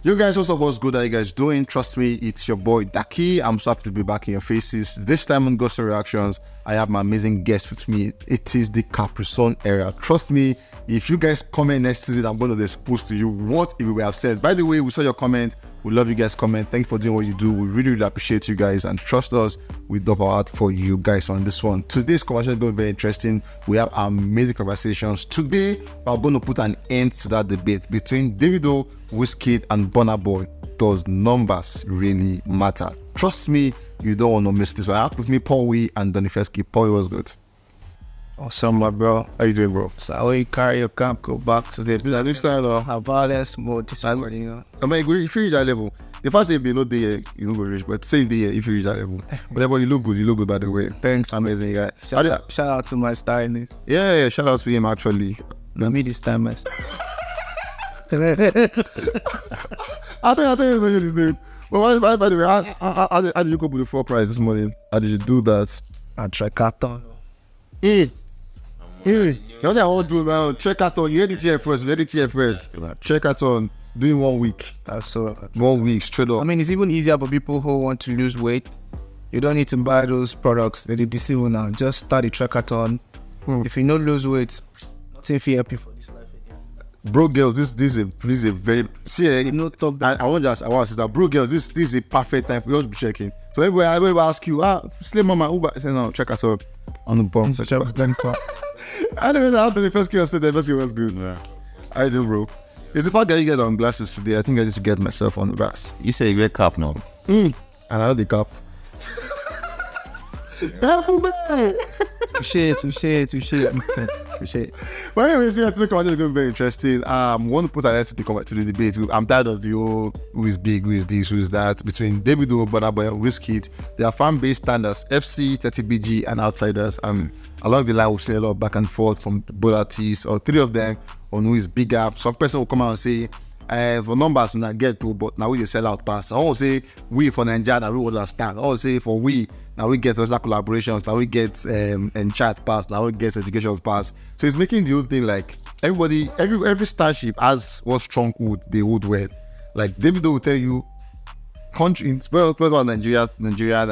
You guys, what's good? How you guys doing? Trust me, it's your boy Daki. I'm so happy to be back in your faces. This time on Ghost Reactions, I have my amazing guest with me. It is the Capricorn era. Trust me, if you guys comment next to it, I'm going to expose to you what we have said. By the way, we saw your comment. We love you guys' comment. Thank you for doing what you do. We really appreciate you guys, and trust us, we dub our heart for you guys on this one. Today's conversation is going to be very interesting. We have amazing conversations. Today, we're going to put an end to that debate between Davido, Wizkid, and Burna Boy. Does numbers really matter? Trust me, you don't want to miss this one. I have with me Paul Wee and Donny Fesky. Paul, was good. Awesome, my bro. How you doing, bro? So how you carry your camp, go back to the have violence, more discord, you know. I mean, if you reach that level, the first say you know there, you don't go rich, but say there if you reach that level. Whatever, you look good by the way. Thanks. Amazing guy. Shout out to my stylist. Yeah, shout out to him actually. Not me this time, man. I think you know his name. But by the way, how did you go with the 4 prize this morning? How did you do that? I tricathon. You know what I want to do now? Tricathon. You heard it here first. Tricathon. Doing 1 week. That's so 1 week straight up. I mean, it's even easier for people who want to lose weight. You don't need to buy those products that they disable now. Just start a tricathon. If you don't lose weight, nothing will help you for this life. Bro, girls, this is a very no talk that. I want to say that, bro, girls, this is a perfect time for you to be checking. So everybody ask you, Slim Mama, Uber, say no, check us out on the bump. I don't know how the first game said the first game was good. Yeah. I do, bro. It's the fact that you guys are on glasses today. I think I need to get myself on the glass. You say you get cap now. And I know the cup. Touché. But anyway, see, I think it's going to be very interesting. I want to put an end to the debate. I'm tired of the whole who is big, who is this, who is that. Between Davido, Burna Boy, and Wizkid, their fan base standards, FC, 30BG, and outsiders. And along the line, we've seen a lot of back and forth from both artists, or 3 of them, on who is bigger. Some person will come out and say, for numbers, we not get to, but now we just sell out pass. I want to say we for Nigeria, now we understand. I want to say for we, now we get social collaborations, now we get chat pass, now we get education pass. So it's making the whole thing like everybody, every starship has what strong wood they would wear. Like Davido will tell you, country, well, Nigeria,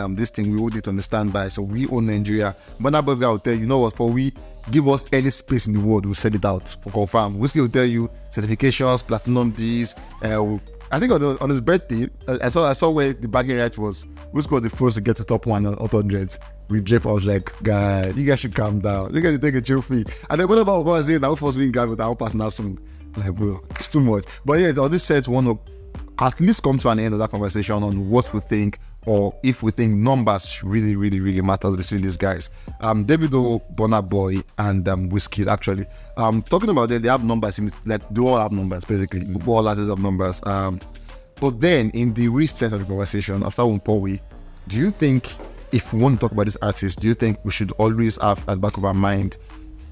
this thing we would need to understand by. So we own Nigeria. But now will tell you, know what, for we, give us any space in the world, we'll send it out for confirm. Wizkid will tell you certifications, Platnumz Naija. I think on his birthday, I saw where the bagging right was. Wizkid was the first to get to top 1 on 100. With Jeff, I was like, guys, you guys should calm down. You guys should take a chill free. And then whenever I was saying that was being guy with our personal song, like, bro, it's too much. But yeah, on this set, we want to at least come to an end of that conversation on what we think, or if we think numbers really matters between these guys. Davido, Burna Boy, and Wizkid actually. Talking about them, they have numbers, like they all have numbers basically. All artists have numbers. But then in the recent of the conversation, after one Paul Wee, do you think if we want to talk about this artist, do you think we should always have at the back of our mind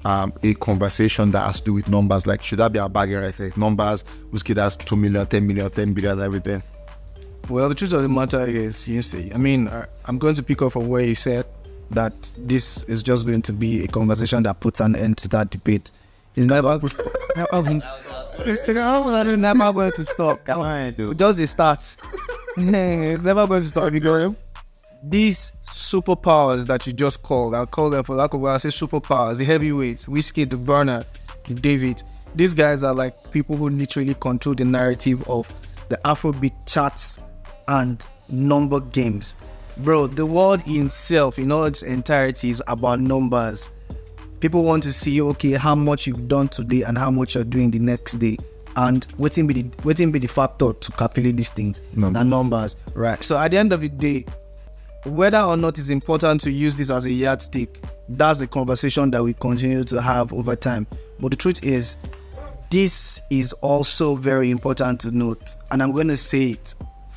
a conversation that has to do with numbers? Like, should that be our bargain right there? Numbers, Wizkid has 2 million, 10 million, 10 billion, everything. Well, the truth of the matter is, you see, I mean, I'm going to pick up from where you said that this is just going to be a conversation that puts an end to that debate. It's never going to stop. Just it starts. It's never going to stop. Because these superpowers that you just called, I'll call them for lack of word, I say superpowers, the heavyweights, Wizkid, the Burna, the David. These guys are like people who literally control the narrative of the Afrobeat charts and number games. Bro, the world itself in all its entirety is about numbers. People want to see, okay, how much you've done today and how much you're doing the next day, and waiting be the factor to calculate these things. The numbers, right? So at the end of the day, whether or not it's important to use this as a yardstick, that's a conversation that we continue to have over time. But the truth is, this is also very important to note, and I'm going to say it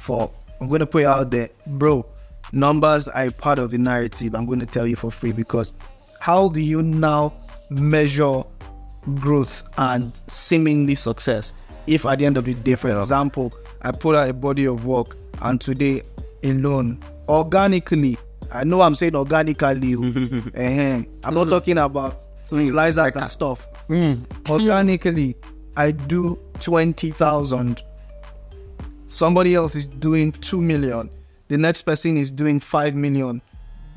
I'm going to put it out there, bro. Numbers are part of the narrative. I'm going to tell you for free, because how do you now measure growth and seemingly success if at the end of the day, for example, I put out a body of work and today alone, organically, I know I'm saying organically, I'm not talking about fertilizers and stuff. Organically, I do 20,000 somebody else is doing 2 million, the next person is doing 5 million.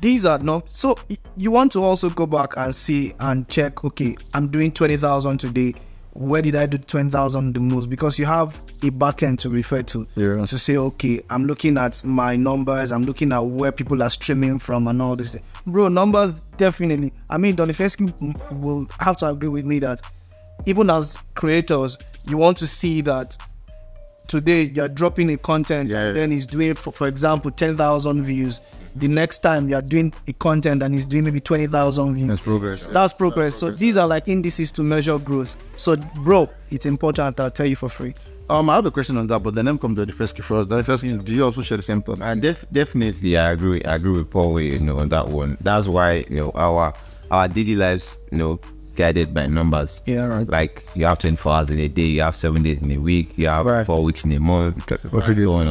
These are not, so you want to also go back and see and check, okay, I'm doing 20,000 today. Where did I do 20,000 the most? Because you have a backend to refer to to say, okay, I'm looking at my numbers, I'm looking at where people are streaming from and all this. Bro, numbers definitely. I mean, Donifesky will have to agree with me that even as creators, you want to see that today you're dropping a content and then he's doing, for example, 10,000 views. The next time you're doing a content and he's doing maybe 20,000 views. That's progress. That's progress. So these are like indices to measure growth. So bro, it's important. I'll tell you for free. I have a question on that, but then come to the first first. The first, do you also share the same thought? Definitely, I agree with Paul, on that one. That's why, our daily lives, guided by numbers. Yeah, right. Like you have 24 hours in a day, you have 7 days in a week, you have 4 weeks in a month, so on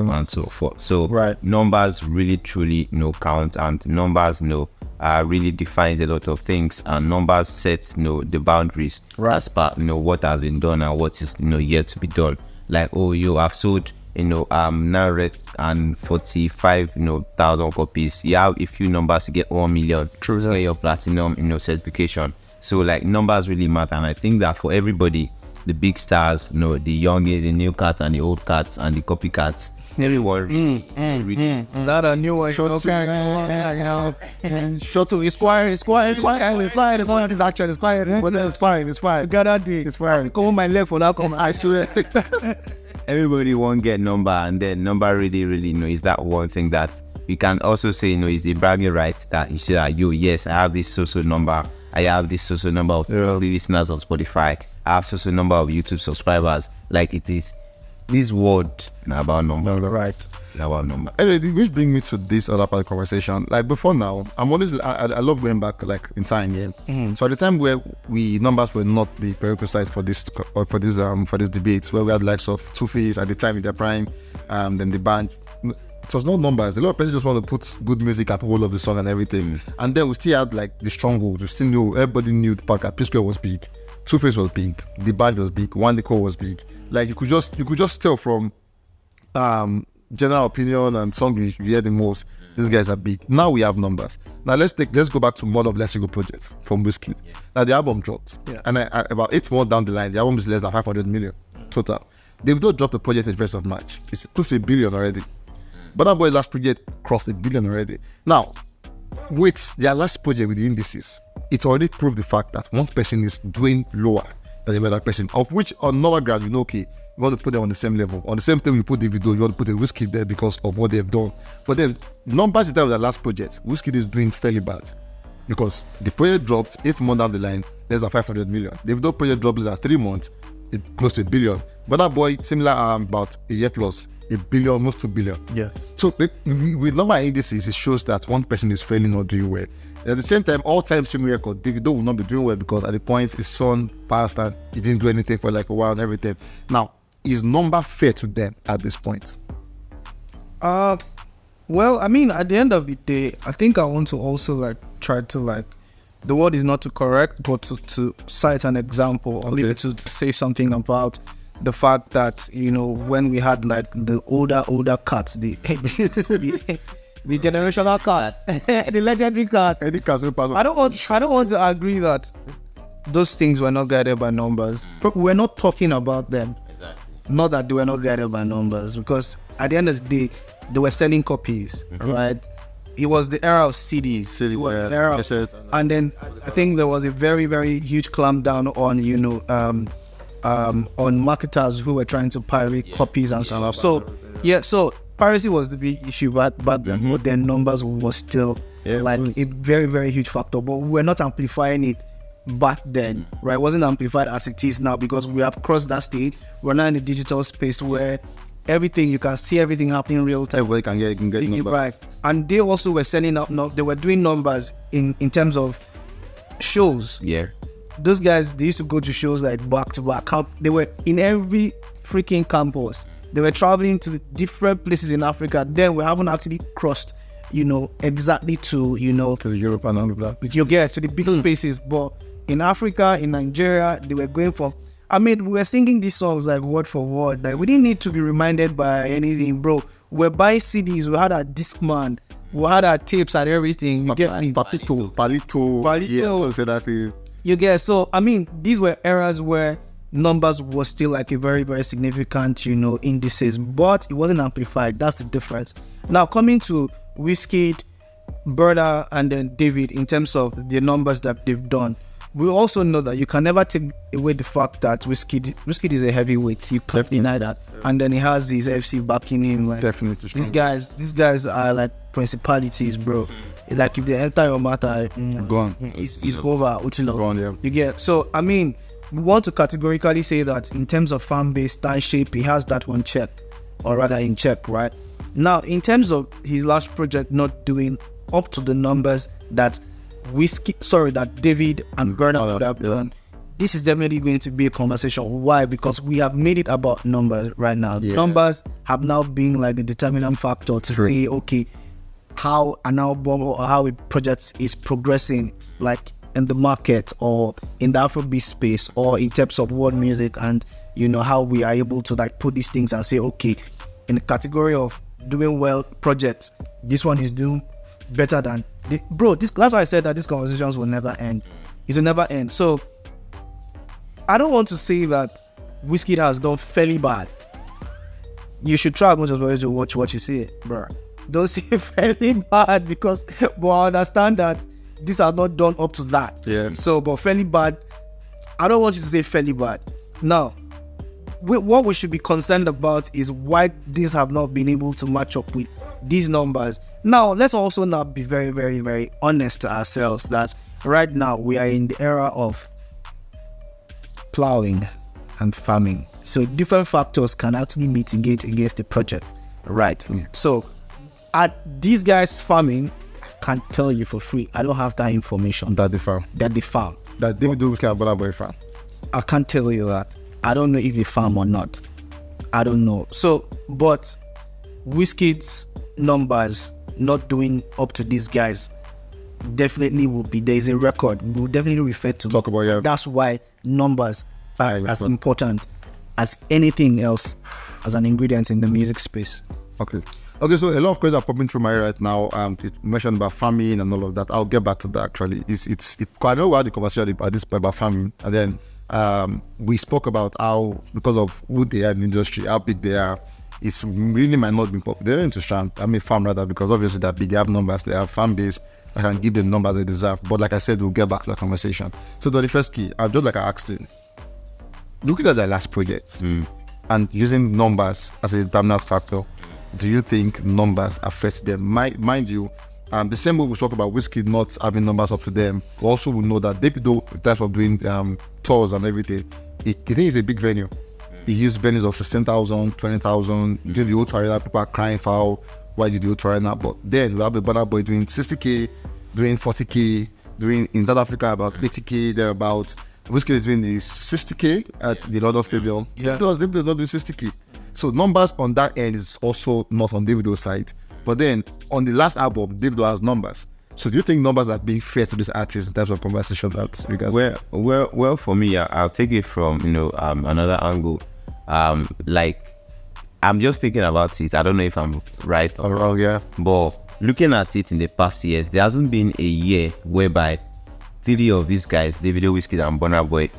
and so forth. So numbers really truly count, and numbers really defines a lot of things, and numbers sets the boundaries as per what has been done and what is yet to be done. Like, I've sold 945 thousand copies. You have a few numbers to get 1 million through your platinum certification. So like numbers really matter, and I think that for everybody, the big stars, the youngest, the new cats and the old cats and the copycats, everyone That a new one. Short to Esquire. It's fine. Gotta do it. It's fine. Come on my leg for that. I swear. Everybody won't get number, and then number really is that one thing that we can also say is a bragging right, that you say that yes, I have this social number. I have this social number of listeners on Spotify. I have social number of YouTube subscribers. Like, it is this word about numbers. Right. About number. Anyway, which brings me to this other part of the conversation. Like before now, I'm always I love going back like in time. So at the time where numbers were not the prerequisite for this debate, where we had likes of Two-Face at the time in their prime, then the band. It was no numbers. A lot of people just want to put good music at all of the song and everything. And then we still had like the strongholds. We still knew, everybody knew the pack. P-Square was big, Two-Face was big, the band was big, One Nico was big. Like you could just tell from general opinion and song you hear the most, these guys are big. Now we have numbers. Now let's go back to Mod of Less Go project from Wizkid. Now the album dropped, and about 8 months down the line, the album is less than 500 million total. Davido dropped the project at the 1st of March. It's close to $1 billion already. But that boy last project crossed $1 billion already. Now, with their last project with the indices, it already proved the fact that one person is doing lower than the other person, of which on normal ground, okay, you want to put them on the same level. On the same table you put Davido, you want to put a Wizkid there because of what they've done. But then, numbers in terms of the last project, Wizkid is doing fairly bad. Because the project dropped 8 months down the line, less than 500 million. Davido project dropped less than 3 months, close to $1 billion. But that boy, similar about a year plus, $1 billion, almost $2 billion. Yeah. So with number indices, it shows that one person is failing or doing well. At the same time, all-time streaming record, Davido will not be doing well because at the point his son passed and he didn't do anything for like a while and everything. Now, is number fair to them at this point? Well, I mean, at the end of the day, I think I want to also try to the word is not to correct, but to cite an example or maybe to say something about the fact that when we had the older cats, the generational cats, the legendary cats. Any cats? I don't want to agree that those things were not guided by numbers. We're not talking about them. Exactly. Not that they were not guided by numbers, because at the end of the day, they were selling copies, right? It was the era of CDs. It was the era and then I think there was a very, very huge clampdown on marketers who were trying to pirate copies and stuff. So piracy was the big issue back then, but their numbers was still a very, very huge factor. But we're not amplifying it back then, right? It wasn't amplified as it is now because we have crossed that stage. We're now in the digital space where everything, you can see everything happening in real time. Everybody can get numbers. Right. And they also were selling up. They were doing numbers in terms of shows. Yeah. Those guys, they used to go to shows like back to back. They were in every freaking campus. They were traveling to different places in Africa. Then we haven't actually crossed, exactly to Europe and all of that. You get to the big spaces. But in Africa, in Nigeria, they were going from I mean, we were singing these songs like word for word. Like we didn't need to be reminded by anything, bro. We're buying CDs. We had our Discman. We had our tapes and everything. You get me? Palito. Yeah, say that thing. You get. So I mean, these were eras where numbers was still like a very, very significant, indices, but it wasn't amplified. That's the difference. Now coming to Wizkid, Burna, and then David in terms of the numbers that they've done, we also know that you can never take away the fact that Wizkid is a heavyweight. You can't deny that. And then he has his FC backing him. Like definitely. These guys are like principalities, bro. Like if they enter your matter, gone. It's over. Gone, yeah. You get. So I mean, we want to categorically say that in terms of fan base, stand shape, he has that one check, or rather in check, right? Now, in terms of his last project not doing up to the numbers that David and Burna would have done, this is definitely going to be a conversation. Why? Because we have made it about numbers right now. Yeah. Numbers have now been like the determinant factor to say, okay, how an album or how a project is progressing, like in the market or in the Afrobeat space or in terms of world music, and how we are able to like put these things and say, okay, in the category of doing well projects, this one is doing better than that's why I said that these conversations will never end. It will never end. So I don't want to say that Wizkid has done fairly bad. You should try as much as well to watch what you see, bro. Don't say fairly bad because I understand that these are not done up to that. Yeah. So, but fairly bad, I don't want you to say fairly bad. Now, what we should be concerned about is why these have not been able to match up with these numbers. Now, let's also now be very, very, very honest to ourselves that right now we are in the era of plowing and farming. So different factors can actually mitigate against the project. Right. So at these guys farming, I can't tell you for free. I don't have that information. That they farm. That Davido Burna and Burna Boy farm. I can't tell you that. I don't know if they farm or not. I don't know. So, but Wizkid's numbers not doing up to these guys definitely will be. There is a record. We'll definitely refer to. Talk about, yeah. That's why numbers are as important as anything else as an ingredient in the music space. Okay, so a lot of questions are popping through my head right now. It mentioned about farming and all of that. I'll get back to that actually. It's I know we had the conversation at this point about farming, and then we spoke about how, because of who they are in the industry, how big they are, it's really might not be popular. They're into farm rather, because obviously they're big, they have numbers, they have fan base. I can give them numbers they deserve. But like I said, we'll get back to that conversation. So the first key, I've just like I asked him, looking at their last projects and using numbers as a determinant factor, do you think numbers affect them? Mind you, the same way we talk about Wizkid not having numbers up to them, we also will know that Davido, in terms of doing tours and everything, he think it's a big venue. He used venues of 16,000, 20,000, doing the old arena, people are crying foul. Why did you try now? But then we have a Burna Boy doing 60k, doing 40k, doing in South Africa about 80k, thereabouts. Wizkid is doing the 60k at the London Stadium. Yeah. Davido is not doing 60k. So numbers on that end is also not on Davido's side. But then on the last album, Davido has numbers. So do you think numbers are being fair to this artist in terms of conversation that you guys? Well, for me, I'll take it from another angle. Like, I'm just thinking about it. I don't know if I'm right or wrong. Yeah. But looking at it in the past years, there hasn't been a year whereby three of these guys, Davido, Wizkid, and Burna Boy,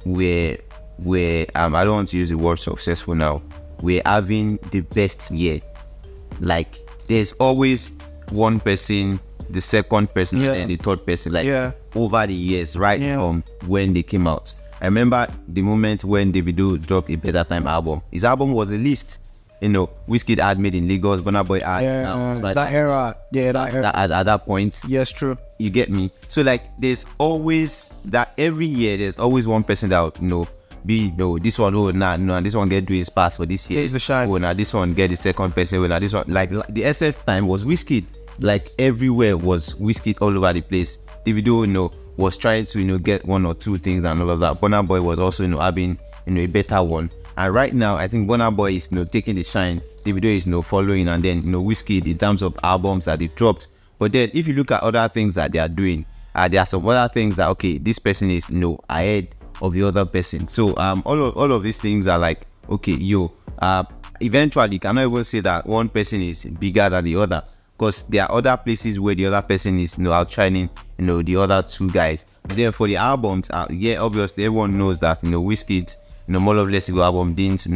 were I don't want to use the word successful now. We're having the best year. Like, there's always one person, the second person, and the third person. Like over the years, right from when they came out. I remember the moment when Davido dropped a Better Time album. His album was released. Wizkid had Made in Lagos, Burna Boy had that era. At that point. Yes, true. You get me? So like, there's always that every year. There's always one person that this one this one get doing pass for this year. Takes the shine. This one get the second person. This one like the SS time was Wizkid. Like everywhere was Wizkid all over the place. Davido was trying to get one or two things and all of that. Burna Boy was also having a better one. And right now I think Burna Boy is taking the shine. Davido is following, and then Wizkid in terms of albums that they've dropped. But then if you look at other things that they are doing, there are some other things that this person is ahead of the other person. So all of these things are like, okay, eventually you cannot even say that one person is bigger than the other, because there are other places where the other person is outshining the other two guys. But then for the albums, obviously everyone knows that Wizkid More Love Less Ego album didn't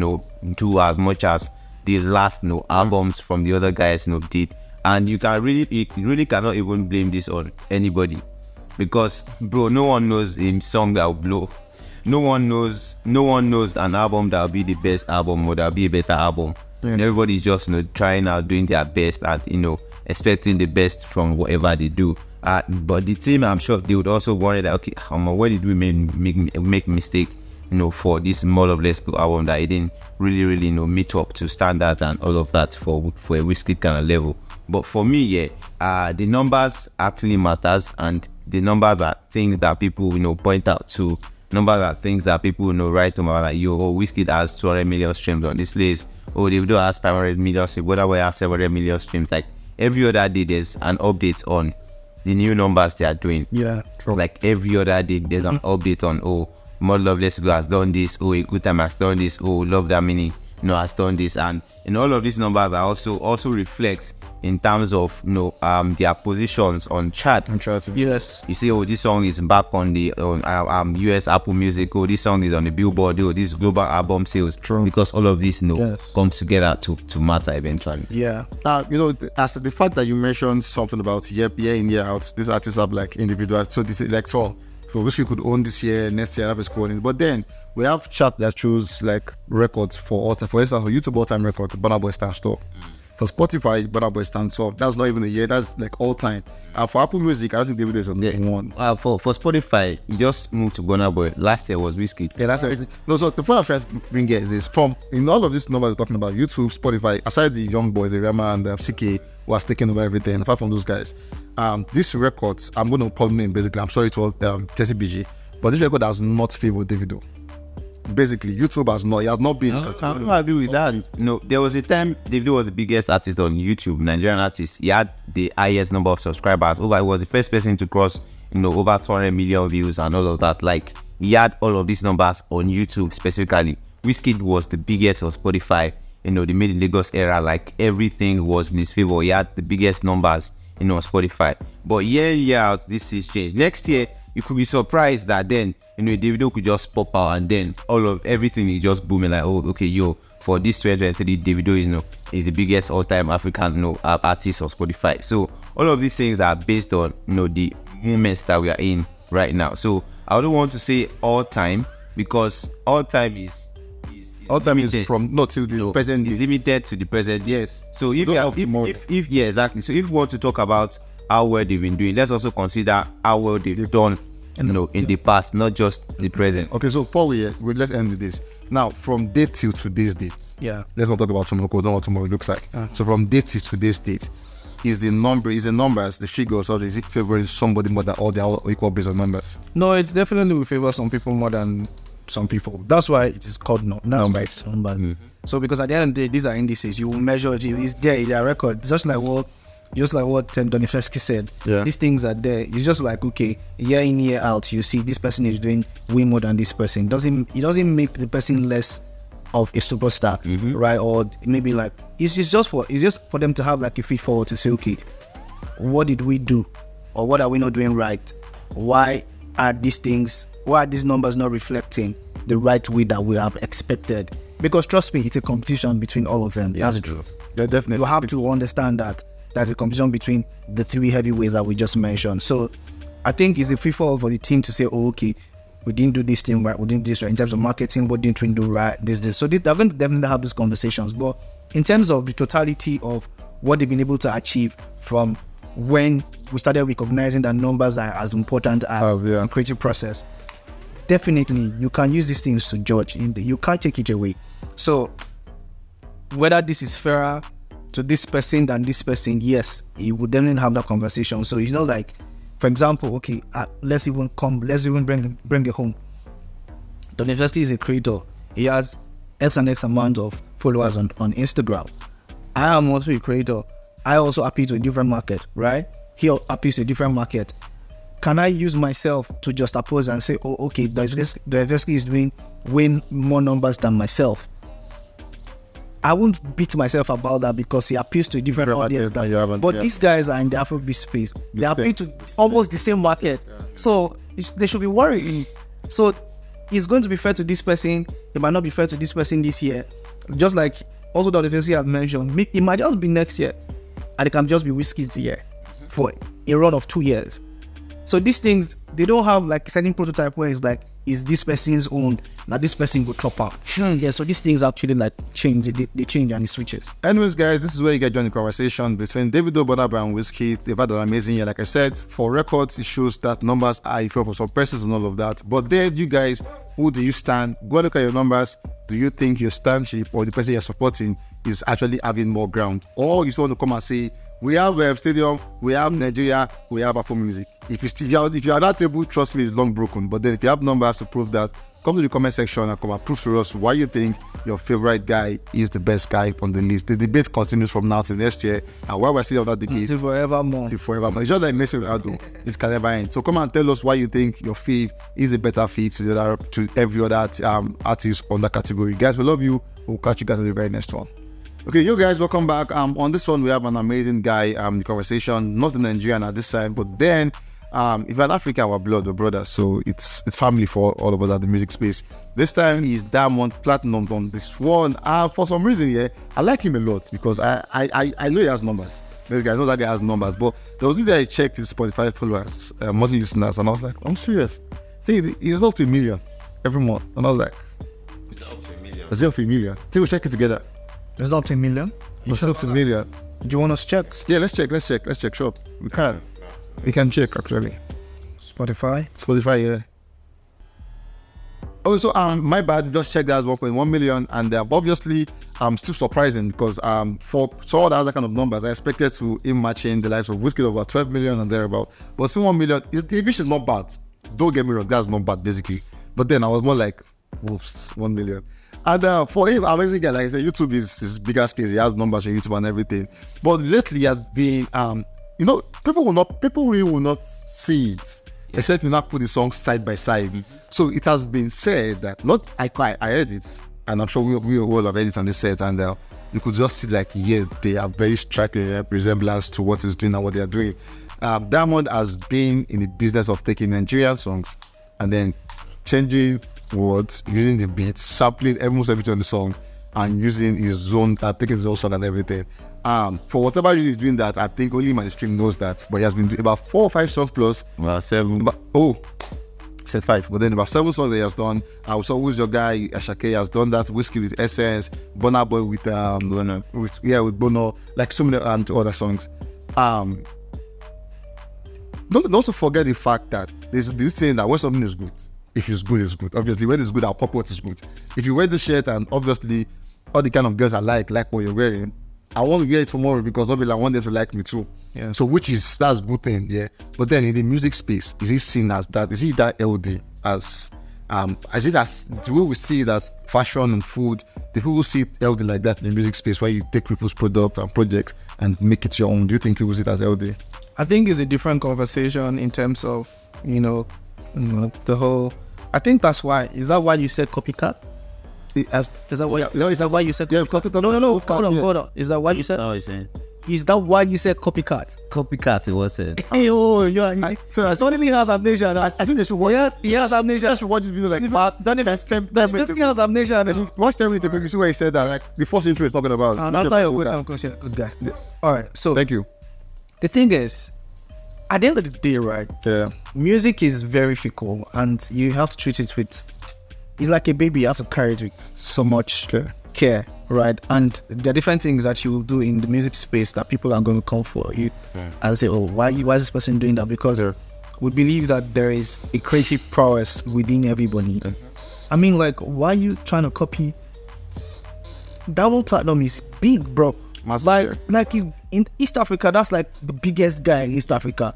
do as much as the last albums from the other guys did. And you really cannot even blame this on anybody, because bro, no one knows a song that will blow. No one knows an album that will be the best album or that will be a better album. And everybody's just trying out, doing their best, and expecting the best from whatever they do. But the team, I'm sure they would also worry that, okay, where did we make mistake for this More Love Less Ego album, that it didn't really meet up to standards and all of that for a Wizkid kind of level. But for me, the numbers actually matters, and the numbers are things that people point out to. Numbers are things that people write about, like, Wizkid has 200 million streams on this place. Davido has 500 million streams. Whatever has 700 million streams. Like every other day, there's an update on the new numbers they are doing. Yeah, true. Like every other day, there's an update on More Love Less Ego has done this. A Good Time has done this. Love That Meaning has done this. And all of these numbers are also reflect in terms of their positions on charts. Yes. You see, this song is back on the US Apple Music. This song is on the Billboard. This global album sales. True. Because all of this comes together to matter eventually. Yeah. As the fact that you mentioned something about year in, year out, these artists have like individuals. So this is like so Wizkid could own this year, next year have his own. But then we have chart that choose like records for all time. For instance, for YouTube all-time record, Burna Boy stands top. For Spotify, Burna Boy stands top. That's not even a year. That's like all time. And for Apple Music, I don't think Davido is on one. For Spotify, you just moved to Burna Boy. Last year was Wizkid. Yeah, that's everything. No, so the point I'm trying to bring here is from in all of these numbers we're talking about, YouTube, Spotify, aside the young boys, the Rema and the CK, who are taking over everything, apart from those guys, these records, I'm going to call them basically, I'm sorry to all TCBG, but this record has not favored Davido. Basically, YouTube has not been. I don't agree with that. No, there was a time Davido was the biggest artist on YouTube, Nigerian artist. He had the highest number of subscribers. He was the first person to cross, over 200 million views and all of that. Like, he had all of these numbers on YouTube specifically. Wizkid was the biggest on Spotify. The Made in Lagos era, like everything was in his favor. He had the biggest numbers, on Spotify. But year out, this is changed. Next year, you could be surprised that then, Davido could just pop out and then everything is just booming. Like, for this 2023, Davido is the biggest all-time African artist on Spotify. So all of these things are based on the moments that we are in right now. So I don't want to say all time, because all time is from not till the present. It's limited to the present. Yes. So exactly. So if you want to talk about how well they've been doing, let's also consider how well they've done in the past, not just the present. Okay, so let's end with this. Now, from date till today's date. Yeah. Let's not talk about tomorrow, because don't know what tomorrow looks like. So from date till today's date, is the numbers, the figures, or is it favoring somebody more than all the all equal based on numbers? No, it's definitely will favor some people more than some people. That's why it is called numbers. Mm-hmm. So because at the end of the day, these are indices. You will measure it. It's there, their record. Just like what Donifeski said. Yeah. These things are there. It's just like, okay, year in, year out, you see this person is doing way more than this person. It doesn't make the person less of a superstar, right? Or maybe like it's just for them to have like a feed forward to say, okay, what did we do, or what are we not doing right? Why are these numbers not reflecting the right way that we have expected? Because trust me, it's a competition between all of them. That's the truth. Yeah, definitely. You have to understand that there's a competition between the three heavyweights that we just mentioned. So I think it's a free fall for the team to say, oh, okay, we didn't do this thing right, we didn't do this right. In terms of marketing, what didn't we do right? This. So they're going to definitely have these conversations. But in terms of the totality of what they've been able to achieve from when we started recognizing that numbers are as important as the creative process, definitely you can use these things to judge. You can't take it away. So whether this is fairer to this person than this person, yes, you would definitely have that conversation. So like, for example, okay, let's even bring it home. Donifeski is a creator. He has X and X amount of followers on Instagram. I am also a creator. I also appeal to a different market, right? He appeals to a different market. can I use myself to just oppose and say, oh, okay, Wizkid is doing way more numbers than myself? I won't beat myself about that because he appeals to a different audience. But these guys are in the Afrobeat space. They appeal to almost the same market. So they should be worried. So it's going to be fair to this person. It might not be fair to this person this year. Just like also the Wizkid had mentioned, it might just be next year. And it can just be Wizkid's year for a run of 2 years. So these things, they don't have like a certain prototype where it's like, is this person's own, now this person will chop out. Yeah, so these things actually like change, they change and it switches. Anyways, guys, this is where you get join the conversation between Davido Burna and Wizkid. They've had an amazing year. Like I said, for records, it shows that numbers are in favor for some persons and all of that. But then you guys, who do you stand? Go look at your numbers. Do you think your standship or the person you're supporting is actually having more ground? Or you just want to come and say, we have stadium, we have Nigeria, we have Afro music. If you are not able, trust me, it's long broken. But then if you have numbers to prove that, come to the comment section and come and prove to us why you think your favorite guy is the best guy on the list. The debate continues from now till next year, and while we're still on that debate, till forevermore. It's just like next year, it can never end. So come and tell us why you think your fave is a better fave to every other artist on that category. Guys, we love you. We'll catch you guys in the very next one. Okay, you guys, welcome back. On this one, we have an amazing guy. The conversation, not in Nigeria at this time, but then if you're an African, we're blood, we're brothers. So it's family for all of us at the music space. This time he's Diamond Platnumz on this one. For some reason, I like him a lot because I know he has numbers. This guy, I know that guy has numbers. But there was this day I checked his Spotify followers, monthly listeners, and I was like, I'm serious. He's up to 1 million every month, and I was like, He's up to 1 million. It's up to 1 million. Think we'll check it together. It's not 10 million. It's up to 1 million. Do you want us to check? Yeah, let's check. Sure, we can. We can check actually. Spotify, yeah. Also, my bad, just checked that as 1.1 million, and obviously, still surprising because for some of that kind of numbers, I expected to him matching the likes of Wizkid over 12 million and thereabout. But still 1 million, the ambition is not bad. Don't get me wrong, that's not bad basically. But then I was more like, whoops, 1 million. And for him, amazing guy, like I said, YouTube is his bigger space. He has numbers on YouTube and everything. But lately, he has been, people really will not see it, except you not put the songs side by side. So it has been said that, I heard it, and I'm sure we all have heard it on the set, and you could just see like, yes, they are very striking resemblance to what he's doing and what they are doing. Diamond has been in the business of taking Nigerian songs and then changing words, using the beats, sampling almost everything on the song, and using his own, taking his own song and everything. For whatever reason he's doing that, I think only my stream knows that. But he has been doing about 4 or 5 songs plus. Well, 7. Said 5. But then about 7 songs that he has done. So Who's Your Guy, Ashake has done that. Wizkid with Essence, Burna Boy with with Bono, like so many other songs. Don't also forget the fact that there's this thing that when something is good, if it's good, it's good. Obviously, when it's good, I'll pop what is good. If you wear the shirt and obviously all the kind of girls I like what you're wearing, I want to wear it tomorrow because obviously I want them to like me too. Yeah. So that's good thing, yeah. But then in the music space, is it seen as that? Is it that LD as is it as the way we see it as fashion and food? The people see it LD like that in the music space where you take people's product and projects and make it your own. Do you think people see it as LD? I think it's a different conversation in terms of, the whole. I think that's why. Is that why you said copycat? Is that why you said? Yeah, copycat. No. Hold on. Is that why you said? That's what you're saying. Is that why you said copycat? Copycat, it was it. Hey, so somebody has amnesia. I think they should watch. He has amnesia. I should watch this video like Don't even. This guy has amnesia. Watch everything because you see where he said that. Like the first intro is talking about. Answer your question. Good guy. Yeah. All right. So thank you. The thing is, at the end of the day, right? Yeah. Music is very fickle, and you have to treat it with. It's like a baby. You have to carry it with so much care, right? And there are different things that you will do in the music space that people are going to come for you and say, "Oh, why is this person doing that?" Because we believe that there is a creative prowess within everybody. I mean, like, why are you trying to copy? Diamond Platnumz is big, bro. Like he's in East Africa. That's like the biggest guy in East Africa.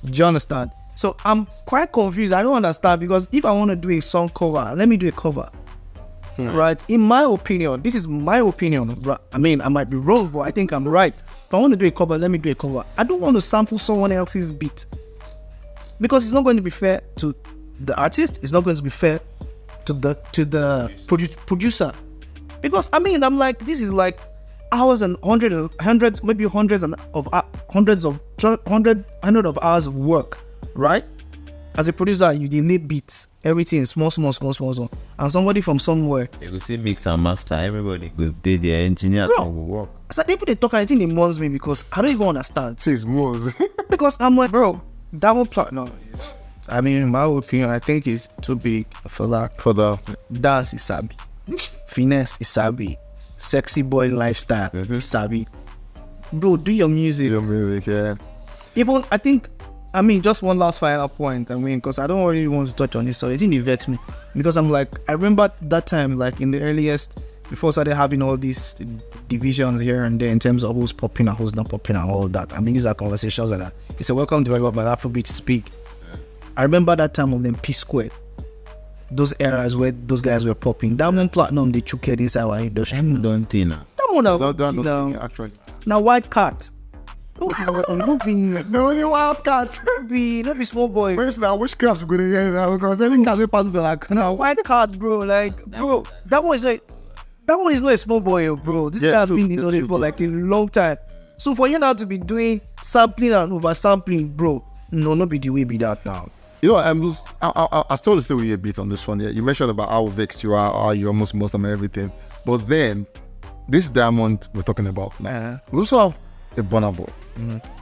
Do you understand? So I'm quite confused. I don't understand because if I want to do a song cover, let me do a cover. Right? In my opinion, this is my opinion. I mean, I might be wrong, but I think I'm right. If I want to do a cover, let me do a cover. I don't want to sample someone else's beat. because it's not going to be fair to the artist. It's not going to be fair to the producer. Because I mean, I'm like, this is like hours and hundreds of hours of work, right? As a producer, you need beats, everything small, and somebody from somewhere. You will see mix and master. Everybody will do their engineer will work. So people they talk, I think it mourns me because I don't even understand. Says moors. Because I'm like, bro, Diamond Platnumz is, I mean, in my opinion, I think it's too big for that. For the Dance is sabi, finesse is sabi, sexy boy lifestyle is sabi. Bro, do your music. Your music, yeah. Even I mean, just one last final point. I mean, because I don't really want to touch on this, so it didn't vex me. Because I'm like, I remember that time, like in the earliest, before I started having all these divisions here and there in terms of who's popping and who's not popping and all that. I mean, these are conversations like that. It's a welcome to everyone, but Afrobeat speak. I remember that time of them P Square. Those eras where those guys were popping. Diamond Platnumz, they took it inside our industry. Don't think now. Don't actually. Now, White Cat. Not be wild cat. not be small boy. Where's now? Which crafts we're gonna hear now? Because I think I'll be part of the like. Now, White Cat, bro. Like, bro, that one is not a small boy, bro. This guy has been in it for like a long time. So for you now to be doing sampling and oversampling, bro, no, not be the way be that now. You know, I still want to stay with you a bit on this one. Yeah, you mentioned about how vexed you are, how you almost Muslim and everything. But then, this Diamond we're talking about now, we also have a Burna Boy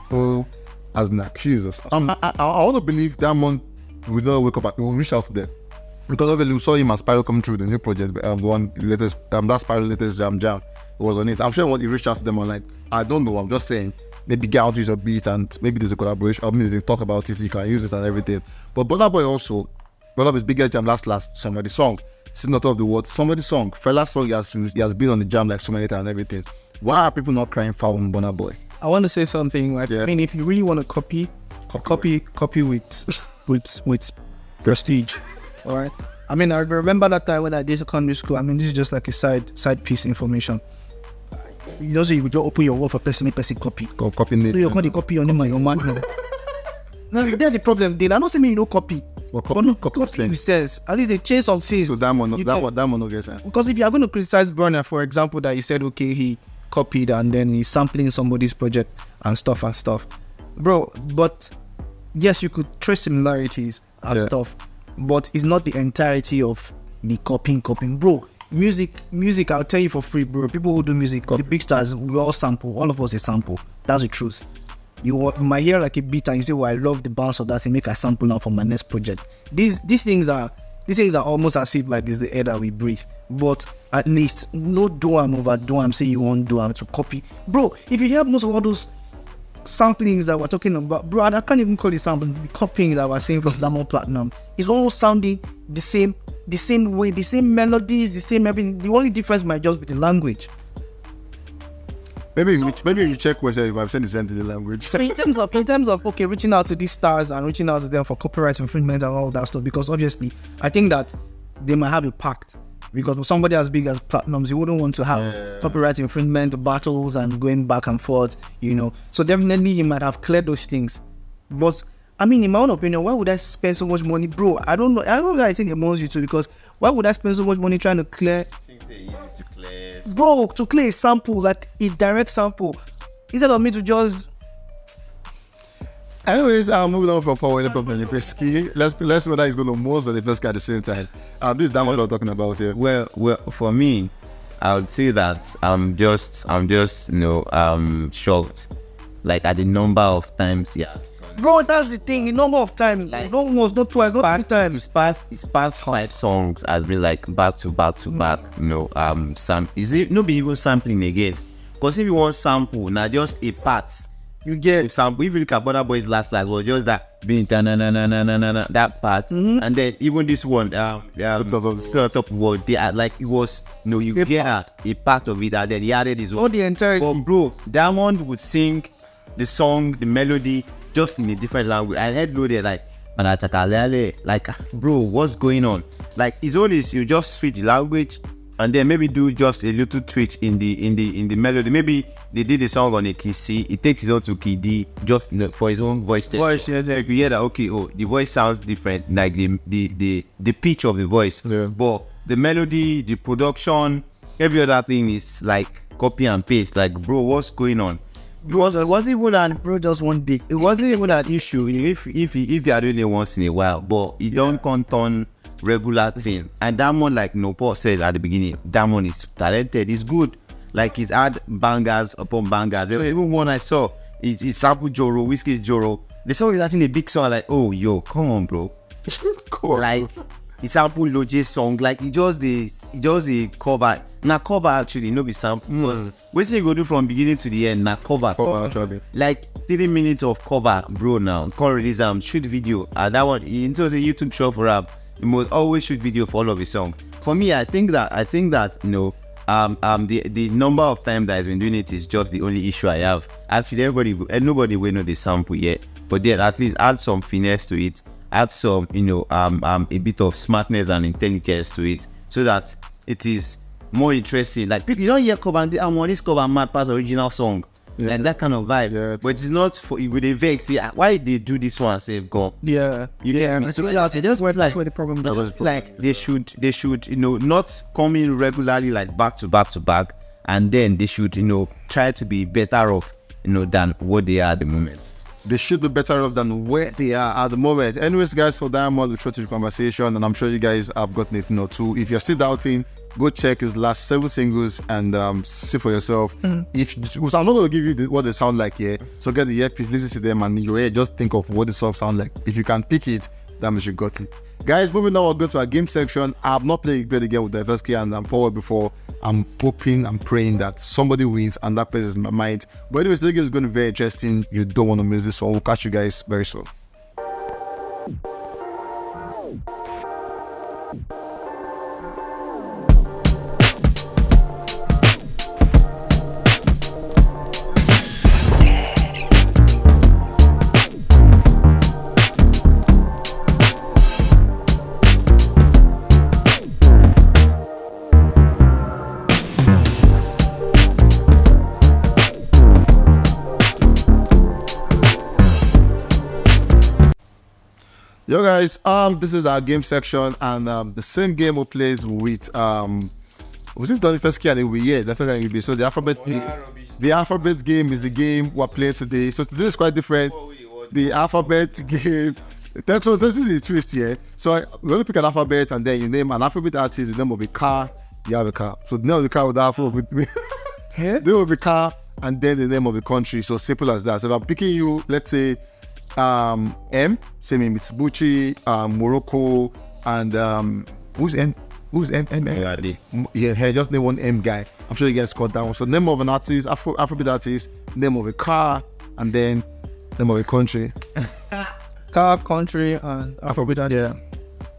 who has been accused of stuff. I want to believe Diamond will not wake up and will reach out to them. Because obviously we saw him and Spiral come through the new project, the one latest, that Spiral latest jam was on it. I'm sure when he reached out to them, I'm like, I don't know, I'm just saying, maybe get out to your beat and maybe there's a collaboration, or maybe they talk about it, you can use it and everything. But Burna Boy also, one of his biggest jam last Somebody song, still not of the word, Somebody song, fella song, he has been on the jam like so many times and everything. Why are people not crying foul on Burna Boy? I want to say something. Like, I mean, if you really want to copy with prestige, all right. I mean, I remember that time when I did secondary school. I mean, this is just like a side piece information. You know, so you would just open your word for person copy. Copying it. So you can't copy on him and your man. Now, that's the problem. Then I don't say me you don't copy. Well, but no copy with sense. At least they change some things. So that one no get sense. Because if you are going to criticize Burna, for example, that he said, okay, he copied and then he's sampling somebody's project and stuff, bro. But yes, you could trace similarities and stuff, but it's not the entirety of the copying, bro. Music, I'll tell you for free, bro. People who do music, the big stars, we all sample. All of us is sample. That's the truth. You might hear like a beat and you say, well, I love the bounce of that thing, make a sample now for my next project. These things are almost as if like it's the air that we breathe. But at least no overdo am, say you won't do am to copy. Bro, if you hear most of all those samplings that we're talking about, bro, I can't even call it sampling, the copying that we're saying from Diamond Platnumz is almost sounding the same way, the same melodies, the same everything. The only difference might just be the language. Maybe you check whether if I've said the same to the language. So in terms of okay, reaching out to these stars and reaching out to them for copyright infringement and all that stuff, because obviously I think that they might have a pact. Because for somebody as big as Platnumz, you wouldn't want to have copyright infringement battles and going back and forth, you know. So definitely you might have cleared those things. But I mean, in my own opinion, why would I spend so much money, bro? I don't know. I don't know. I think it moans you too, because why would I spend so much money trying to clear? Things are easy to clear. Bro, to clear a sample, like a direct sample, instead of me to just. Anyways, moving on from Power Hip Hop and Wizkid. Let's see whether he's going to Mose or the first guy at the same time. This is that what we're talking about here. Well, for me, I would say that I'm just shocked, like at the number of times he has done. Bro, that's the thing. The number of times, like, not once, not twice, not 3 times. His past 5 songs has been like back to back. Is it not be even sampling again? Because if you want sample, not just a part. You get sample. If you look at Burna Boy's last was just that being that part, and then even this one, top word, they are like it was you get a part of it, and then he added his own. All the entirety. But bro, Diamond would sing the song, the melody, just in a different language. I heard loaded like bro, what's going on? Like his own is you just switch the language, and then maybe do just a little twitch in the melody. Maybe they did the song on a key C, it takes it on to key D just for his own voice texture. Yeah. If you hear that, okay, the voice sounds different, like the pitch of the voice. Yeah. But the melody, the production, every other thing is like copy and paste. Like, bro, what's going on? It wasn't even an bro just one dick. It wasn't even an issue if you are doing it once in a while, but it don't count on regular thing. And Diamond, like No Paul said at the beginning, Diamond is talented, he's good. Like, he's had bangers upon bangers. There was even one I saw, it sampled Joro, Wizkid Joro. The song is actually a big song, like, oh yo, come on, bro. Like, he sampled Loje's song, like he just the cover. Na cover actually, no be sample. Because what you go do from beginning to the end, na cover actually. Like 3 minutes of cover, bro. Now can't release shoot video. And that one, into the YouTube show for rap, you must always shoot video for all of his songs. For me, I think that you know, the number of times that I've been doing it is just the only issue I have. Actually, nobody will know the sample yet, but then at least add some finesse to it, add some, you know, a bit of smartness and intelligence to it, so that it is more interesting. Like, people, you don't hear cover and on this cover mad past original song, like that kind of vibe. Yeah. But it's not for with a vex. See, why they do this one? Say, go. Yeah. You get me? So that's where the problem is. Like they should, you know, not come in regularly, like back to back, and then they should, you know, try to be better off, you know, than what they are at the moment. They should be better off than where they are at the moment. Anyways, guys, for Diamond, we throw to the conversation, and I'm sure you guys have gotten it, you know, too. If you're still doubting, go check his last 7 singles and see for yourself. Because I'm not going to give you what they sound like here. So get the earpiece, listen to them, and in your ear, just think of what the song sound like. If you can pick it, that means you got it. Guys, moving on, we'll go to our game section. I have not played the game with the first key and I'm forward before. I'm hoping and praying that somebody wins and that plays in my mind. But anyways, the game is going to be very interesting. You don't want to miss this one. We'll catch you guys very soon. Yo guys, this is our game section, and the same game we played with was it the first key and yeah, definitely. So the alphabet game is the game we're playing today. So today is quite different. The alphabet game. So this is the twist here. So we're gonna pick an alphabet and then you name an alphabet artist, the name of a car, you have a car. So the name of the car with the alphabet, the name of the car, and then the name of the country. So simple as that. So if I'm picking you, let's say M, same in Mitsubishi, Morocco, and who's M? Yeah, just name one M guy. I'm sure you guys got that one. So name of an artist, alphabet artist, name of a car, and then name of a country. Car, country, and alphabet artist.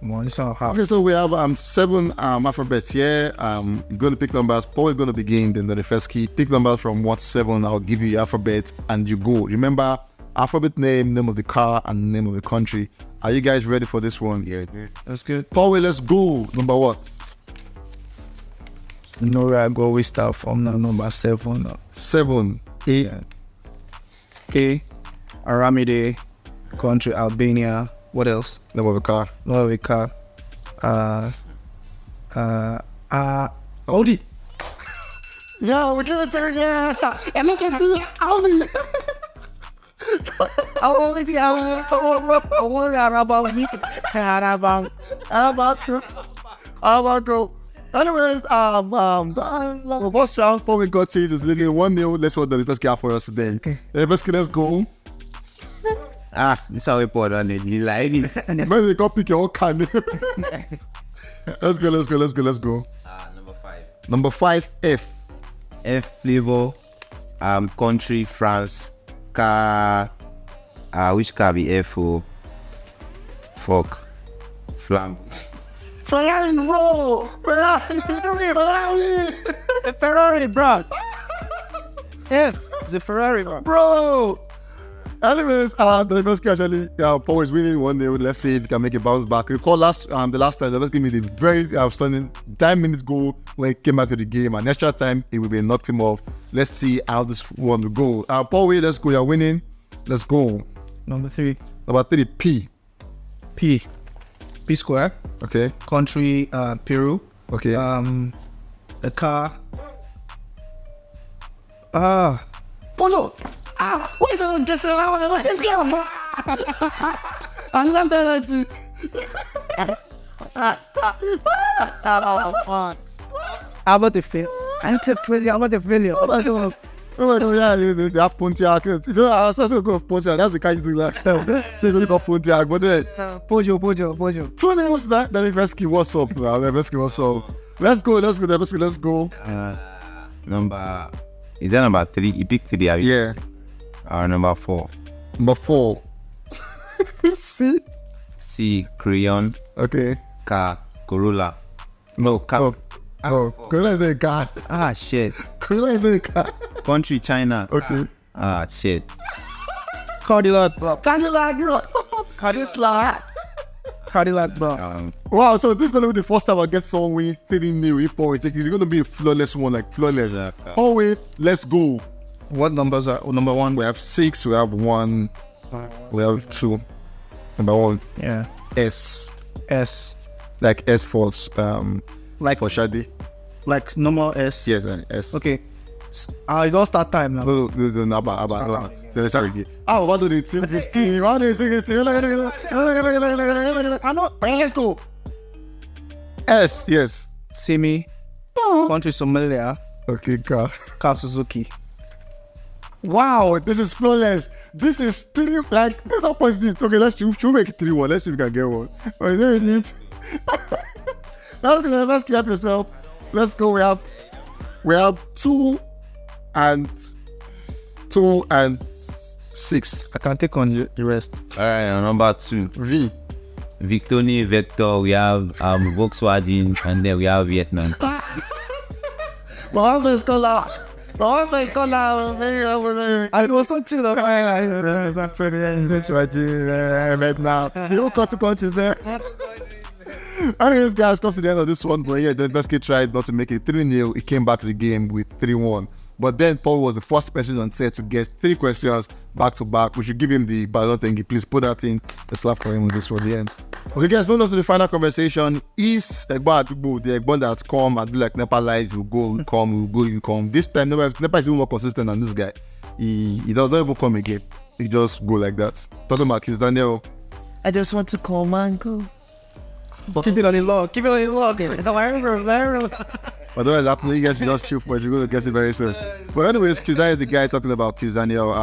Yeah. Okay, so we have 7 alphabets here. You're going to pick numbers. Paul is going to begin, then the first key. Pick numbers from 1 to 7. I'll give you your alphabet, and you go. Remember, alphabet name, name of the car, and name of the country. Are you guys ready for this one? Yeah, that's good. Paul, let's go. Number what? No, where I go. We start from number 7. 7. 8. Yeah. Okay. Aramide, country Albania. What else? Name of the car. Name of the car. Audi. Yeah, we're doing it. Yeah. And look at the Audi. Anyways, the first round before we got to it is literally 1-0. Let's hold the first guy for us today. Okay. The first guy, let's go. This is how we put on it. You like this? Maybe you can pick your own can. Let's go. Number 5. Number 5, F. F flavor, country, France. Car, which car be F for? Fuck. Flam. Ferrari, bro. Ferrari, bro. F. It's a Ferrari, bro. Bro. Anyways, the first actually, Paul is winning 1-0. Let's see if he can make a bounce back. Recall the last time, the first game, the very stunning 10-minute goal when he came back to the game. And extra time, it will be knocked him off. Let's see how this one will go. Paul, let's go. You're winning. Let's go. Number 3. Number 3, P. P square. Okay. Country, Peru. Okay. The car. Bonjour. Where's the just around? I love that too. How about the film? I'm too pretty. How about the video? Oh yeah, they have Pontiac. I was also going to Pontiac. That's the car you do last time. They're going to go Pontiac, but then Pojo. so then what's that? Then Wizkid, what's up, bro? Wizkid, what's up? Let's go. Is that number 3? You picked 3, have you? Yeah. Number 4. Number 4. C. Crayon. Okay. Car. Corolla. No, car. Oh, Corolla is a car. Shit. Corolla is a car. Country, China. Okay. Shit. Cadillac, bro. Wow, so this is going to be the first time I get someone winning 3-0 if Paul think it's going to be a flawless one, like flawless. Paul, let's go. What numbers are number 1? We have 6, we have 1, we have 2. Number 1. Yeah. S. Like S for like for Shadi. Like normal S. Yes, S. Okay. You don't start time now. No, Abba. Let's start again. Why do they think this team? Let's go. S, yes. Simi. Country Somalia. Okay, car. Suzuki. Wow, this is flawless. This is 3, like, this opposite. Okay, let's make it 3-1. Let's see if we can get one. Oh, is there a need? Let's keep yourself. Let's go. We have 2 and 6. I can take on the rest. Alright, number 2. V. Victoni, Vector, we have Volkswagen, and then we have Vietnam. Mohammed Scholar. I was so chill. You consequences there. Anyways, guys, come to the end of this one. But yeah, the Wizkid tried not to make it 3-0. He came back to the game with 3-1. But then Paul was the first person on set to get 3 questions back to back. We should give him the ballon thingy. Please put that in. Let's laugh for him with this for the end. Okay, guys, moving on to the final conversation. Is Egbon Adugbo, the Egbon that come and do like Nepa lights, you go, you come. This time, Nepa is even more consistent than this guy. He does not even come again. He just go like that. Talking about Kizz Daniel. I just want to come and go. Keep it on the log. Otherwise, after you guys should just chill for it. You're going to get it very soon. But anyways, Kizz Daniel is the guy talking about Kizz Daniel.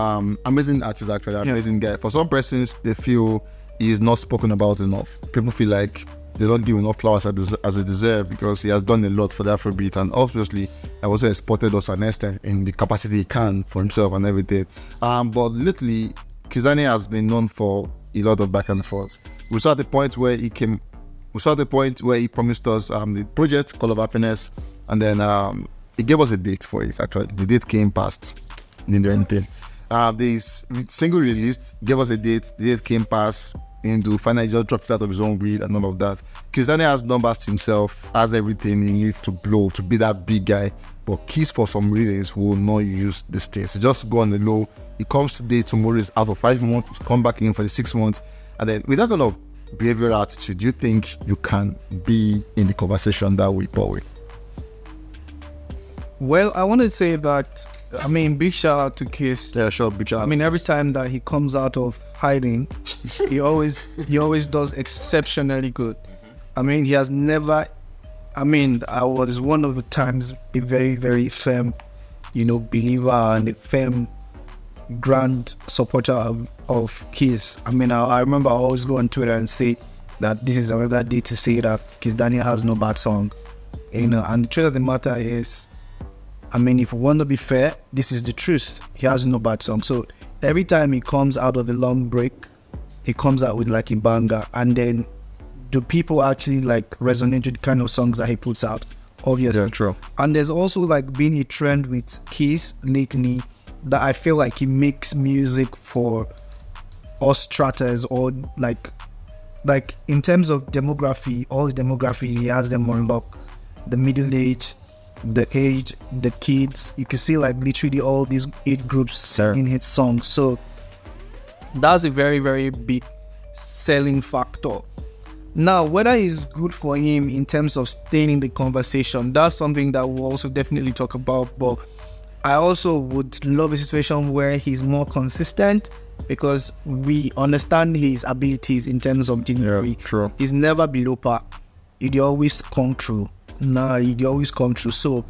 Amazing artist, actually. Amazing guy. For some persons, they feel he is not spoken about enough. People feel like they don't give enough flowers as they deserve because he has done a lot for the Afrobeat, and obviously I also exported us an extent in the capacity he can for himself and everything. But lately, Kizz Daniel has been known for a lot of back and forth. We saw the point where he promised us the project Call of Happiness, and then he gave us a date for it. Actually, the date came past. Didn't do anything. This single released, gave us a date. The date came past. Into finally just dropped it out of his own weed and all of that. Kizz Daniel has numbers to himself, has everything he needs to blow to be that big guy. But Kizz, for some reasons, will not use the stage. So just go on the low. He comes today, tomorrow is out of 5 months. He's come back in for the 6 months. And then with that kind of behavioral attitude, do you think you can be in the conversation that way, Paul? Well, I want to say that, big shout out to Kizz. Yeah, sure, big shout out. Every time that he comes out of hiding, he always does exceptionally good. He has never, I was one of the times a very, very firm, believer and a firm, grand supporter of Kizz. I remember I always go on Twitter and say that this is another day to say that Kizz Daniel has no bad song. And the truth of the matter is, if we want to be fair, this is the truth. He has no bad song. So every time he comes out of a long break, he comes out with like a banger. And then do people actually like resonate with the kind of songs that he puts out? Obviously. Yeah, true. And there's also like been a trend with Kizz lately that I feel like he makes music for us stratas, or like in terms of demography, all the demography, he has them on lock. The middle age, the age, the kids. You can see like literally all these age groups in his songs. So that's a very, very big selling factor. Now, whether it's good for him in terms of staying in the conversation, that's something that we'll also definitely talk about. But I also would love a situation where he's more consistent, because we understand his abilities in terms of delivery. Yeah, true. He's never below par. it always come true. It always come true. So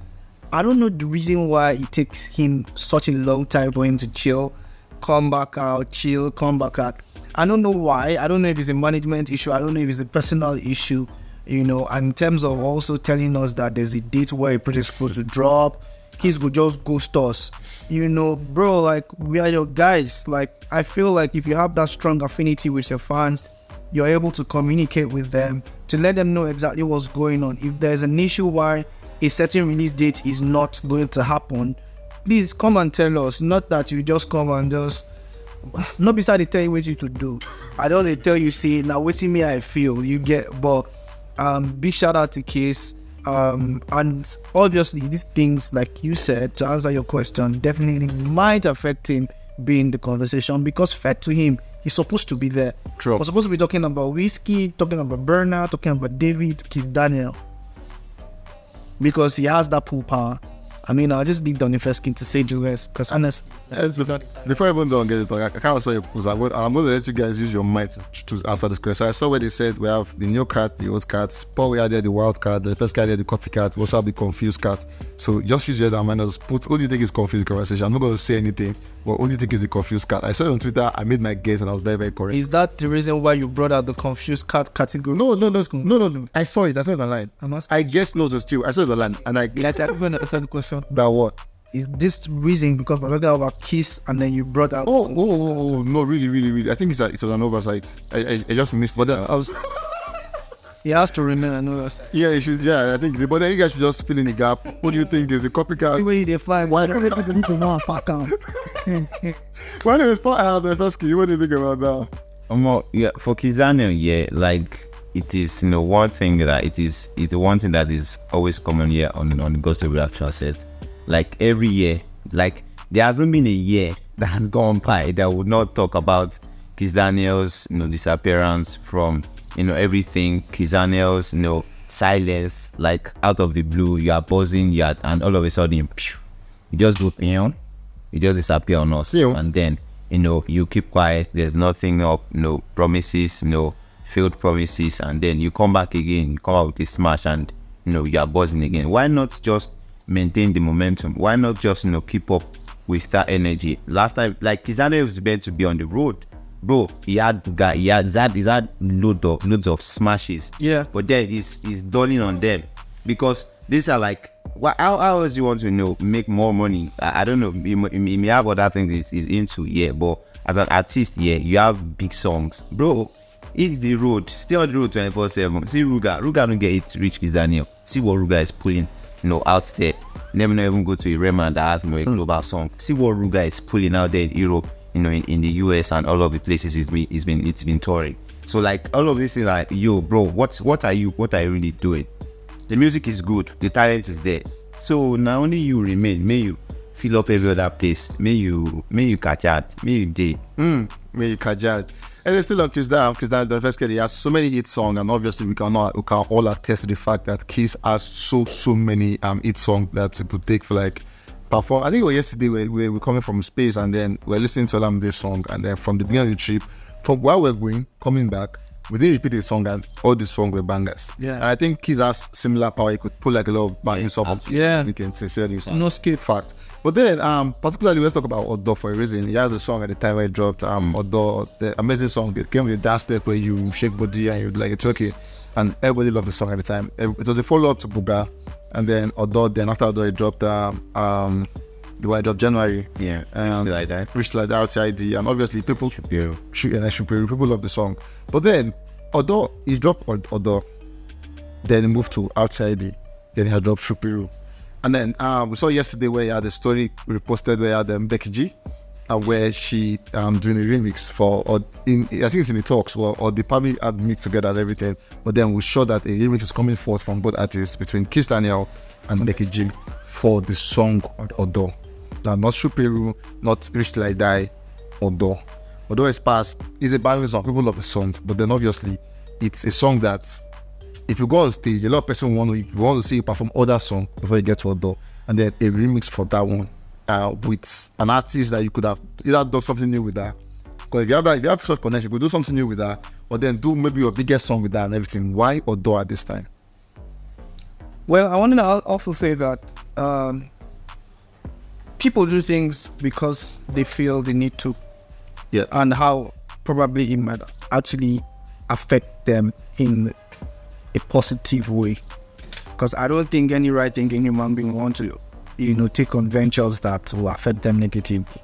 I don't know the reason why it takes him such a long time for him to chill, come back out, chill, come back out. I don't know why. I don't know if it's a management issue. I don't know if it's a personal issue, you know. And in terms of also telling us that there's a date where a project's supposed to drop, Kizz will just ghost us, you know, bro. Like, we are your guys. Like, I feel like if you have that strong affinity with your fans, you're able to communicate with them to let them know exactly what's going on. If there's an issue why a certain release date is not going to happen, please come and tell us. Not that you just come and just not beside they tell you what you to do. I don't they tell you, see, now waiting me I feel you get. But big shout out to Kizz. And obviously these things, like you said, to answer your question, definitely might affect him being in the conversation, because fair to him, he's supposed to be there. True. We're supposed to be talking about Wizkid, talking about Burna, talking about David, Kizz Daniel, because he has that pull power. I mean, I'll just leave Donny Feskin to say the rest, because honestly, before I even don't get it, I can't also say, because I'm going to let you guys use your mind to answer this question. I saw where they said we have the new cat, the old cat, Paul, we had there the wild cat, the first guy there the copycat, we also have the confused cat. So just use your head and minus put who do you think is confused conversation. I'm not going to say anything, but who do you think is the confused cat? I saw it on Twitter, I made my guess, and I was very, very correct. is that the reason why you brought out the confused cat category? No. I saw it. I saw it online. I guess no, just you. I saw it online, and I Let's even answer the question. that what? is this reason because we're talking about Kizz and then you brought out Oh, no, really. I think it was an oversight. I just missed. But then I was. He has to remain another. Yeah, you should. Yeah, I think. But then you guys should just fill in the gap. What do you think is the copycat? Where they fly? why don't people want to fuck out? Why don't you spot out the first key? What do you think about that? Yeah, for Kizz Daniel, yeah, like it is, one thing that it's one thing that is always common here on the Gospel Reaction set. Like every year, like there hasn't been a year that has gone by that would not talk about Kizz Daniel's, disappearance from, everything. Kizz Daniel's, silence, like out of the blue, you are buzzing, and all of a sudden, you just go beyond, you just disappear on us, and then, you keep quiet. There's nothing up, no promises, no failed promises, and then you come back again, you come out with a smash, and you are buzzing again. Why not just maintain the momentum? Why not just keep up with that energy? Last time, like, Kizz Daniel was meant to be on the road, bro. He had loads of smashes. Yeah. But then he's dulling on them, because these are like, how else you want to make more money? I don't know. He may have other things he's into, yeah. But as an artist, yeah, you have big songs, bro. Hit the road, stay on the road 24/7. See Ruga don't get it rich Kizz Daniel. See what Ruga is pulling, out there. Never even go to a Rema that has a global song. See what Ruga is pulling out there in Europe, in the US and all of the places it's been touring. So like all of this is like, yo, bro, what are you really doing? The music is good, the talent is there. So not only you remain, may you fill up every other place. May you catch out, may you day. May you catch out. And it's still on Kizz Daniel, the first kid, he has so many hit songs, and obviously we can all attest to the fact that Kizz has so many hit songs that it could take for like perform. I think it was yesterday we were coming from space, and then we're listening to this song, and then from the beginning of the trip, from where we're going, coming back, we didn't repeat the song, and all these songs were bangers. Yeah. And I think Kizz has similar power. He could pull like a lot of banging songs. Yeah. We can sincerely say. No skip. Fact. But then, particularly, let's talk about Odo for a reason. He has a song at the time where he dropped Odo, the amazing song. It came with a dance step where you shake body and you like a turkey, and everybody loved the song at the time. It was a follow-up to Buga, and then Odo. Then after Odo, he dropped the one he dropped January. Yeah, like that. Rich like that, RTID, and obviously people people love the song. But then Odo, he dropped Odo, then he moved to RTID, then he had dropped Shupiru. And then we saw yesterday where he had a story reposted where he had Becky G. where she doing a remix for, I think it's in the talks, or they probably had mixed together and everything, but then we show that a remix is coming forth from both artists between Kizz Daniel and Becky G for the song Odo. Now, not Shuperu, not Rich Like Die, Odo. Odo is past, is a bad song, people love the song, but then obviously it's a song that if you go on stage, a lot of people want to see you perform other song before you get to Odo, and then a remix for that one. With an artist that you could have either done something new with that, because if you have such connection, you could do something new with that, or then do maybe your biggest song with that and everything. Why Odo at this time? Well, I wanted to also say that people do things because they feel they need to, and how probably it might actually affect them in a positive way. Because I don't think any right-thinking human being want to, take on ventures that will affect them negatively.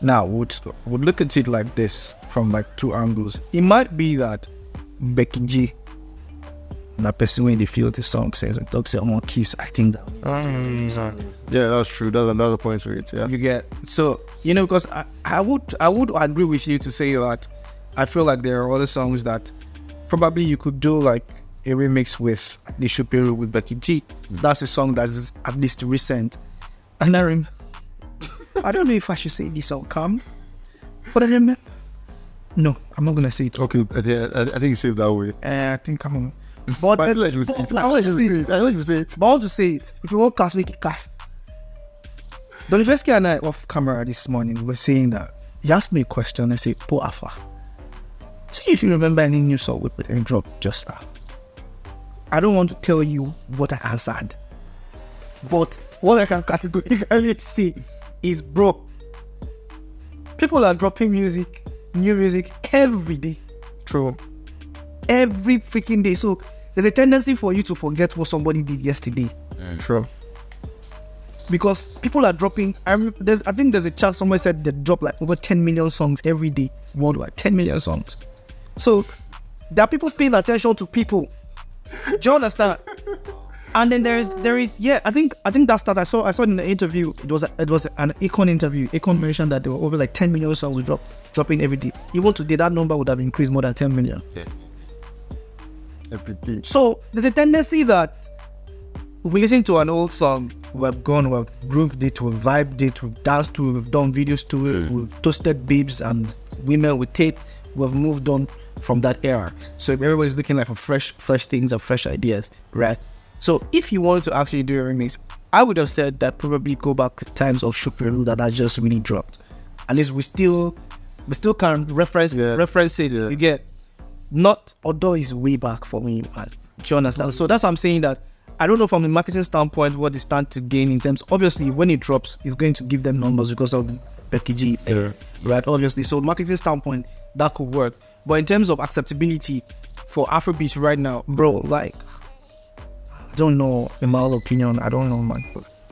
Now, would look at it like this, from like two angles. It might be that Becky G, that person when they feel the song says, and talks about Kizz, I think that. Yeah, that's true. That's another point for it. Yeah, you get so because I would agree with you to say that I feel like there are other songs that probably you could do like a remix with the Shuperu with Becky G. That's a song that's at least recent. And I don't know if I should say this or come, but I remember. No, I'm not gonna say it. Okay, I think you say it that way. I think I'm. But I want you to say it. But I want to say it. If you want cast, make it cast. Doniveski and I off camera this morning were saying that he asked me a question. I said, "Poor Alpha. See if you remember any new song we put and drop just now." I don't want to tell you what I answered, but what I can categorically say is, bro, people are dropping new music every day. True. Every freaking day. So there's a tendency for you to forget what somebody did yesterday. True. Because people are dropping. I think there's a chart somewhere said they drop like over 10 million songs every day worldwide. 10 million songs. So there are people paying attention to people. Do you understand? And then there is I think that start I saw in the interview. It was an Akon interview. Akon mentioned that there were over like 10 million songs dropping every day. Even today that number would have increased more than 10 million. Yeah. Every day. So there's a tendency that we listen to an old song, we've grooved it, we've vibed it, we've danced to it, we've done videos to it, we've toasted babes and women with it, we've moved on from that era. So everybody's looking like for fresh things and fresh ideas, right? So if you want to actually do a remix, I would have said that probably go back to times of Shuperu that just really dropped. At least we still can reference it. Yeah. You get, not Odo is way back for me, man. Do you understand? So that's why I'm saying that I don't know from the marketing standpoint what they stand to gain in terms. Obviously, when it drops, it's going to give them numbers because of the Becky G effect, right? Obviously, so marketing standpoint that could work. But in terms of acceptability for Afrobeats right now, bro, like, I don't know, in my own opinion, I don't know, man.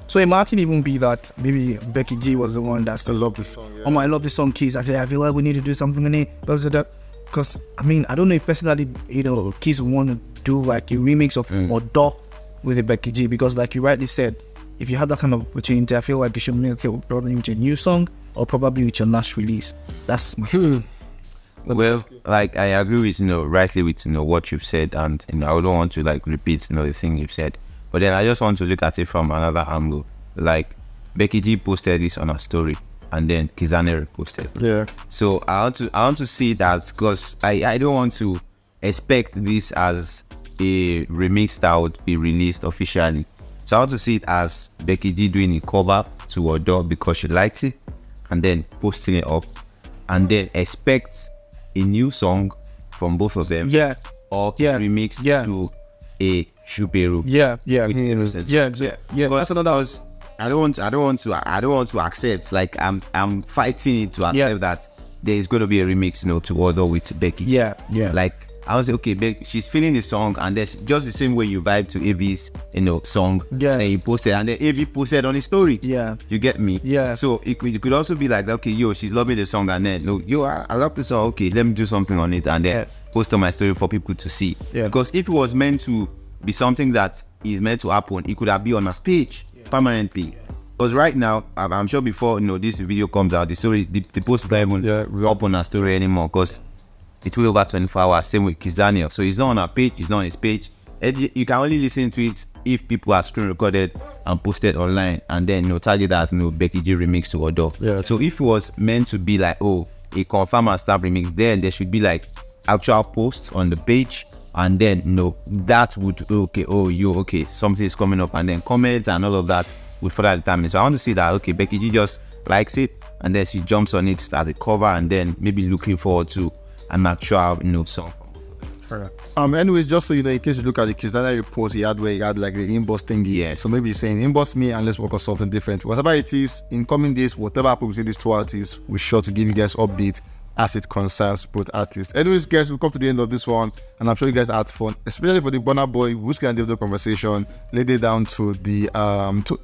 So it might actually even be that maybe Becky G was the one that's... I love this song, yeah. Oh, I love this song, Kizz. I feel like we need to do something in it. Because, I mean, I don't know if personally, Kizz want to do like a remix of Odo with a Becky G. Because like you rightly said, if you have that kind of opportunity, I feel like you should make it probably with your new song or probably with your last release. That's my... Well, like I agree with rightly with what you've said, and I don't want to like repeat the thing you've said, but then I just want to look at it from another angle. Like Becky G posted this on her story, and then Kizz Daniel posted. Yeah. So I want to see it as, because I don't want to expect this as a remix that would be released officially. So I want to see it as Becky G doing a cover to Odo because she likes it, and then posting it up, and then expect a new song from both of them, or remix to a Shuperu. That's another. I don't want to accept. Like I'm fighting it to accept that there is going to be a remix, to Odo with Becky. Like I was okay, she's feeling the song, and then just the same way you vibe to AV's, song. And then you posted, and then AV posted on his story. You get me? So it could also be like, okay, she's loving the song, and then I love the song. Okay, let me do something on it, and then post on my story for people to see. Because if it was meant to be something that is meant to happen, it could have been on a page permanently. Because right now, I'm sure before this video comes out, the post is not even up on our story anymore. Because it will over 24 hours. Same with Kizz Daniel. So it's not on our page. It's not on his page. You can only listen to it if people are screen recorded and posted online, and then target as Becky G remix to Odo. Yeah. So if it was meant to be like a confirm and stamp remix, then there should be like actual posts on the page, and then that would okay, something is coming up, and then comments and all of that would further determine. So I want to see that Becky G just likes it, and then she jumps on it as a cover, and then maybe looking forward to an actual song. Anyways, just so you know, in case you look at the Kizz Daniel report he had where he had like the inbox thingy. Yeah. So maybe he's saying inbox me and let's work on something different. Whatever it is, in coming days, whatever happens between these two artists, we're sure to give you guys updates as it concerns both artists. Anyways, guys, we'll come to the end of this one, and I'm sure you guys had fun, especially for the Burna Boy, Wizkid and Davido conversation, laid it down to the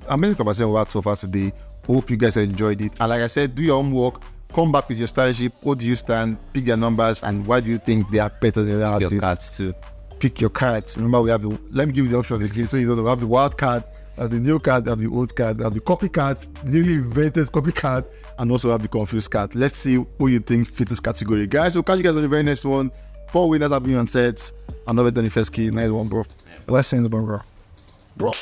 amazing conversation we had so far today. Hope you guys enjoyed it. And like I said, do your homework. Come back with your starship. What do you stand? Pick their numbers, and why do you think they are better than the artists? Your cards too. Pick your cards. Remember, we have the. Let me give you the options again, so you know. We have the wild card, we have the new card, we have the old card, we have the copy card, newly invented copy card, and also have the confused card. Let's see who you think fit this category, guys. We'll catch you guys on the very next one. 4 winners have been on sets. Another Donny Fesky. Nice one, bro. Blessings, bro. Bro.